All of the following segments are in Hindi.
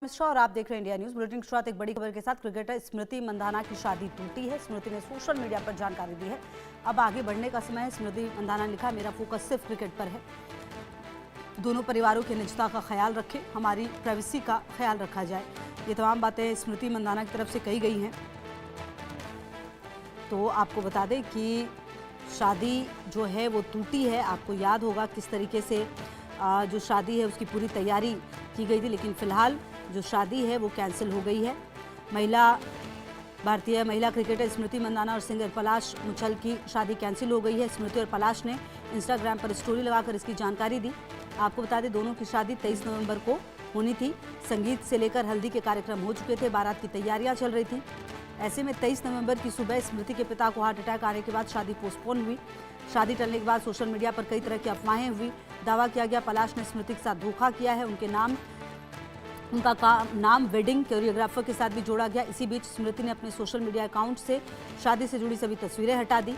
मिश्रा और आप देख रहे हैं इंडिया न्यूज बुलेटिन। शुरुआत एक बड़ी खबर के साथ। क्रिकेटर स्मृति मंदाना की शादी टूटी है। स्मृति ने सोशल मीडिया पर जानकारी दी है। अब आगे बढ़ने का समय है। स्मृति मंदाना ने लिखा, मेरा फोकस सिर्फ क्रिकेट पर है। दोनों परिवारों की निजता का ख्याल रखें, हमारी प्राइवेसी का ख्याल रखा जाए। ये तमाम बातें स्मृति मंदाना की तरफ से कही गई हैं। तो आपको बता दें कि शादी जो है वो टूटी है। आपको याद होगा किस तरीके से जो शादी है उसकी पूरी तैयारी की गई थी, लेकिन फिलहाल जो शादी है वो कैंसिल हो गई है। भारतीय महिला क्रिकेटर स्मृति मंदाना और सिंगर पलाश मुछल की शादी कैंसिल हो गई है। स्मृति और पलाश ने इंस्टाग्राम पर स्टोरी लगाकर इसकी जानकारी दी। आपको बता दें दोनों की शादी 23 नवंबर को होनी थी। संगीत से लेकर हल्दी के कार्यक्रम हो चुके थे, बारात की तैयारियां चल रही थी। ऐसे में 23 नवंबर की सुबह स्मृति के पिता को हार्ट अटैक आने के बाद शादी पोस्टपोन हुई। शादी टलने के बाद सोशल मीडिया पर कई तरह की अफवाहें हुई। दावा किया गया पलाश ने स्मृति के साथ धोखा किया है। उनका नाम वेडिंग कोरियोग्राफर के साथ भी जोड़ा गया। इसी बीच स्मृति ने अपने सोशल मीडिया अकाउंट से शादी से जुड़ी सभी तस्वीरें हटा दी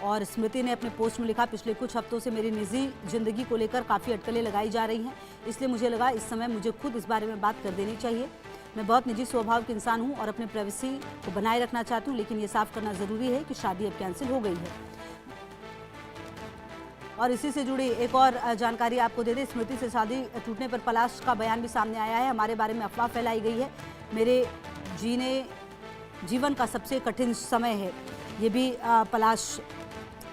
और स्मृति ने अपने पोस्ट में लिखा, पिछले कुछ हफ्तों से मेरी निजी जिंदगी को लेकर काफ़ी अटकलें लगाई जा रही हैं, इसलिए मुझे लगा इस समय मुझे खुद इस बारे में बात कर देनी चाहिए। मैं बहुत निजी स्वभाव के इंसान हूं और अपने प्राइवेसी को बनाए रखना चाहती हूं, लेकिन ये साफ करना ज़रूरी है कि शादी अब कैंसिल हो गई है। और इसी से जुड़ी एक और जानकारी आपको दे दें। स्मृति से शादी टूटने पर पलाश का बयान भी सामने आया है। हमारे बारे में अफवाह फैलाई गई है, मेरे जीवन का सबसे कठिन समय है। ये भी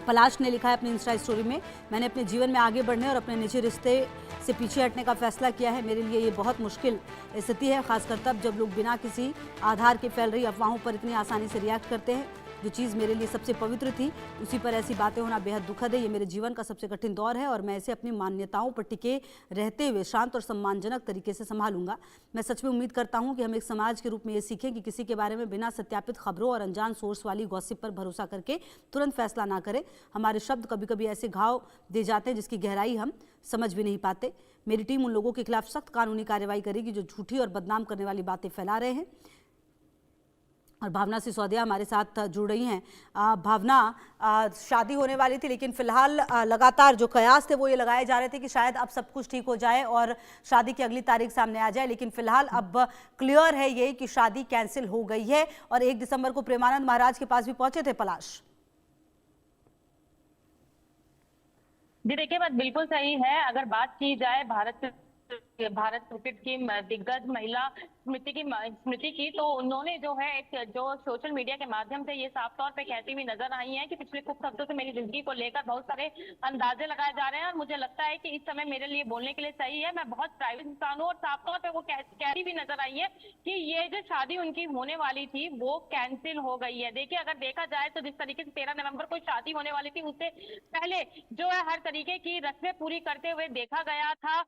पलाश ने लिखा है अपनी इंस्टा स्टोरी में। मैंने अपने जीवन में आगे बढ़ने और अपने निजी रिश्ते से पीछे हटने का फैसला किया है। मेरे लिए ये बहुत मुश्किल स्थिति है, खासकर तब जब लोग बिना किसी आधार के फैल रही अफवाहों पर इतनी आसानी से रिएक्ट करते हैं। जो चीज़ मेरे लिए सबसे पवित्र थी उसी पर ऐसी बातें होना बेहद दुखद है। ये मेरे जीवन का सबसे कठिन दौर है और मैं इसे अपनी मान्यताओं पर टिके रहते हुए शांत और सम्मानजनक तरीके से संभालूंगा। मैं सच में उम्मीद करता हूं कि हम एक समाज के रूप में ये सीखें कि किसी के बारे में बिना सत्यापित खबरों और अनजान सोर्स वाली गॉसिप पर भरोसा करके तुरंत फैसला ना करें। हमारे शब्द कभी कभी ऐसे घाव दे जाते हैं जिसकी गहराई हम समझ भी नहीं पाते। मेरी टीम उन लोगों के खिलाफ सख्त कानूनी कार्रवाई करेगी जो झूठी और बदनाम करने वाली बातें फैला रहे हैं। और भावना सिसोदिया हमारे साथ जुड़ रही हैं। भावना, शादी होने वाली थी, लेकिन फिलहाल लगातार जो कयास थे वो ये लगाए जा रहे थे कि शायद अब सब कुछ ठीक हो जाए और शादी की अगली तारीख सामने आ जाए, लेकिन फिलहाल अब क्लियर है ये कि शादी कैंसिल हो गई है। और 1 दिसंबर को प्रेमानंद महाराज के पास भी पहुंचे थे पलाश। जी देखिए, बात बिल्कुल सही है। अगर बात की जाए भारत क्रिकेट की दिग्गज महिला स्मृति की, तो उन्होंने जो है एक जो सोशल मीडिया के माध्यम से ये साफ तौर पे कहती हुई नजर आई है कि पिछले कुछ हफ्तों से मेरी जिंदगी को लेकर बहुत सारे अंदाजे लगाए जा रहे हैं और मुझे लगता है कि इस समय मेरे लिए बोलने के लिए सही है। मैं बहुत प्राइवेट इंसान हूँ और साफ तौर पे वो कहती भी नजर आई है कि ये जो शादी उनकी होने वाली थी वो कैंसिल हो गई है। देखिए, अगर देखा जाए तो जिस तरीके से 13 नवंबर को शादी होने वाली थी, उससे पहले जो है हर तरीके की रस्में पूरी करते हुए देखा गया था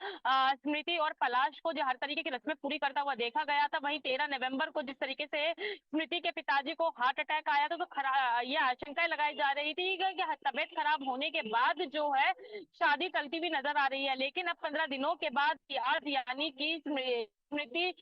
स्मृति और पलाश को, जो हर तरीके की रस्में पूरी करता हुआ देखा गया था। वहीं 13 नवंबर को जिस तरीके से स्मृति के पिताजी को हार्ट अटैक आया था, तो ये आशंकाएं लगाई जा रही थी कि तबियत खराब होने के बाद जो है शादी टलती हुई नजर आ रही है। लेकिन अब 15 दिनों के बाद आज यानी कि स्मृति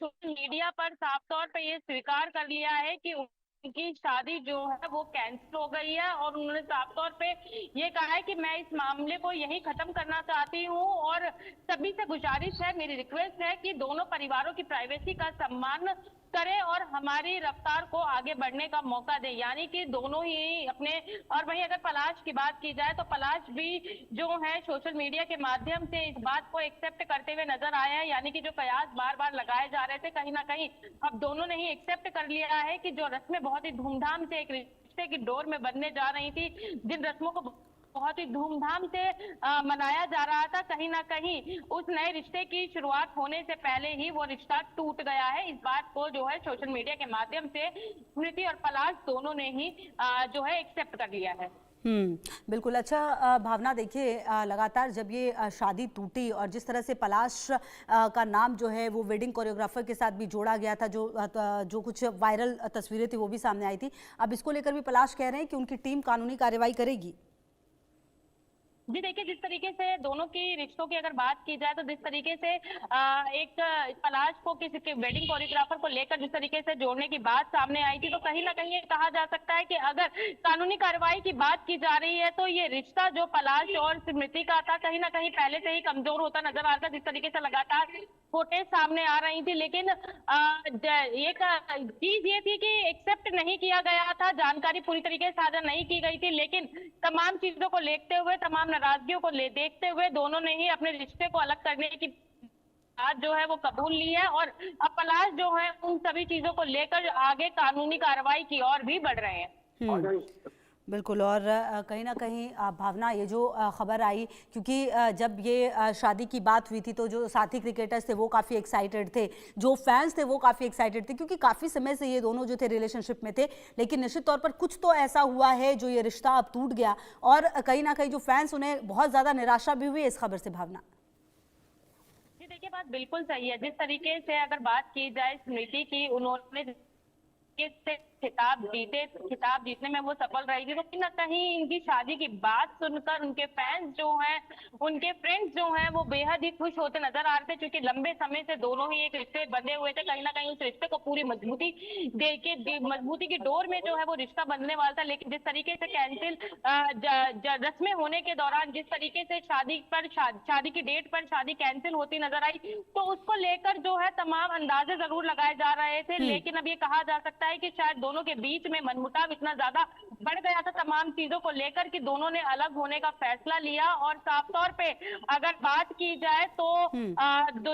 सोशल मीडिया पर साफ तौर पर ये स्वीकार कर लिया है कि उनकी शादी जो है वो कैंसिल हो गई है और उन्होंने साफ तौर पे ये कहा है कि मैं इस मामले को यहीं खत्म करना चाहती हूँ और सभी से गुजारिश है, मेरी रिक्वेस्ट है कि दोनों परिवारों की प्राइवेसी का सम्मान करें और हमारी रफ्तार को आगे बढ़ने का मौका दें। यानी कि दोनों ही अपने। और वहीं अगर पलाश की बात की जाए तो पलाश भी जो है सोशल मीडिया के माध्यम से इस बात को एक्सेप्ट करते हुए नजर आए हैं। यानी कि जो कयास बार बार लगाए जा रहे थे, कहीं ना कहीं अब दोनों ने ही एक्सेप्ट कर लिया है कि जो रस्में बहुत ही धूमधाम से एक रिश्ते की डोर में बनने जा रही थी, जिन रस्मों को बहुत ही धूमधाम से मनाया जा रहा था, कहीं ना कहीं उस नए रिश्ते की शुरुआत होने से पहले ही वो रिश्ता टूट गया है। इस बात को जो है सोशल मीडिया के माध्यम से स्मृति और पलाश दोनों ने ही जो है एक्सेप्ट कर लिया है। बिल्कुल। अच्छा भावना, देखिए लगातार जब ये शादी टूटी और जिस तरह से पलाश का नाम जो है वो वेडिंग कोरियोग्राफर के साथ भी जोड़ा गया था, जो कुछ वायरल तस्वीरें थी वो भी सामने आई थी, अब इसको लेकर भी पलाश कह रहे हैं कि उनकी टीम कानूनी कार्रवाई करेगी। जी देखिए, जिस तरीके से दोनों की रिश्तों की अगर बात की जाए तो जिस तरीके से एक पलाश को किसी के वेडिंग कोरियोग्राफर को लेकर जिस तरीके से जोड़ने की बात सामने आई थी, तो कहीं ना कहीं ये कहा जा सकता है कि अगर कानूनी कार्रवाई की बात की जा रही है तो ये रिश्ता जो पलाश और स्मृति का था कहीं ना कहीं पहले से ही कमजोर होता नजर आ रहा था। जिस तरीके से लगातार फुटेज सामने आ रही थी, लेकिन एक चीज ये थी कि एक्सेप्ट नहीं किया गया था, जानकारी पूरी तरीके से साझा नहीं की गई थी, लेकिन तमाम चीजों को देखते हुए, तमाम नाराजगियों को देखते हुए दोनों ने ही अपने रिश्ते को अलग करने की बात जो है वो कबूल ली है और अब पलाश जो है उन सभी चीजों को लेकर आगे कानूनी कार्रवाई की ओर भी बढ़ रहे हैं। बिल्कुल। और कहीं ना कहीं भावना, ये जो खबर आई, क्योंकि जब ये शादी की बात हुई थी तो जो साथी क्रिकेटर्स थे वो काफ़ी एक्साइटेड थे, जो फैंस थे वो काफ़ी एक्साइटेड थे, क्योंकि काफ़ी समय से ये दोनों जो थे रिलेशनशिप में थे। लेकिन निश्चित तौर पर कुछ तो ऐसा हुआ है जो ये रिश्ता अब टूट गया, और कहीं ना कहीं जो फैंस, उन्हें बहुत ज़्यादा निराशा भी हुई इस खबर से। भावना जी देखिए, बात बिल्कुल सही है। जिस तरीके से अगर बात की जाए स्मृति की, उन्होंने से खिताब जीतने में वो सफल रही थी, तो कहीं ना कहीं इनकी शादी की बात सुनकर उनके फैंस जो हैं, उनके फ्रेंड्स जो हैं, वो बेहद ही खुश होते नजर आ रहे थे, क्योंकि लंबे समय से दोनों ही एक रिश्ते बंधे हुए थे। कहीं ना कहीं उस रिश्ते को पूरी मजबूती की डोर में जो है वो रिश्ता बंधने वाला था, लेकिन जिस तरीके से कैंसिल रस्में होने के दौरान जिस तरीके से शादी की डेट पर शादी कैंसिल होती नजर आई, तो उसको लेकर जो है तमाम अंदाजे जरूर लगाए जा रहे थे। लेकिन अब ये कहा जा सकता है कि शायद दोनों के बीच में मनमुटाव इतना ज्यादा बढ़ गया था तमाम चीजों को लेकर कि दोनों ने अलग होने का फैसला लिया। और साफ तौर पे अगर बात की जाए तो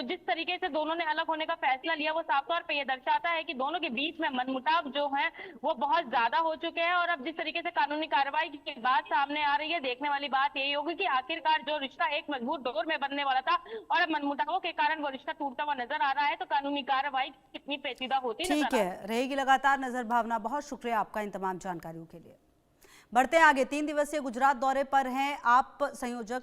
जिस तरीके से दोनों ने अलग होने का फैसला लिया, वो साफ तौर पे ये दर्शाता है कि दोनों के बीच में मनमुटाव जो है वो बहुत ज्यादा हो चुके हैं। और अब जिस तरीके से कानूनी कार्रवाई की बात सामने आ रही है, देखने वाली बात यही होगी कि आखिरकार जो रिश्ता एक मजबूत डोर में बनने वाला था और अब मनमुटावों के कारण वो रिश्ता टूटता हुआ नजर आ रहा है, तो कानूनी कार्रवाई कितनी पेचीदा होती नजर ठीक है, रहेगी लगातार नजर। भावना, बहुत शुक्रिया आपका इन तमाम जानकारियों के लिए। बढ़ते हैं आगे। 3 दिवसीय गुजरात दौरे पर हैं आप संयोजक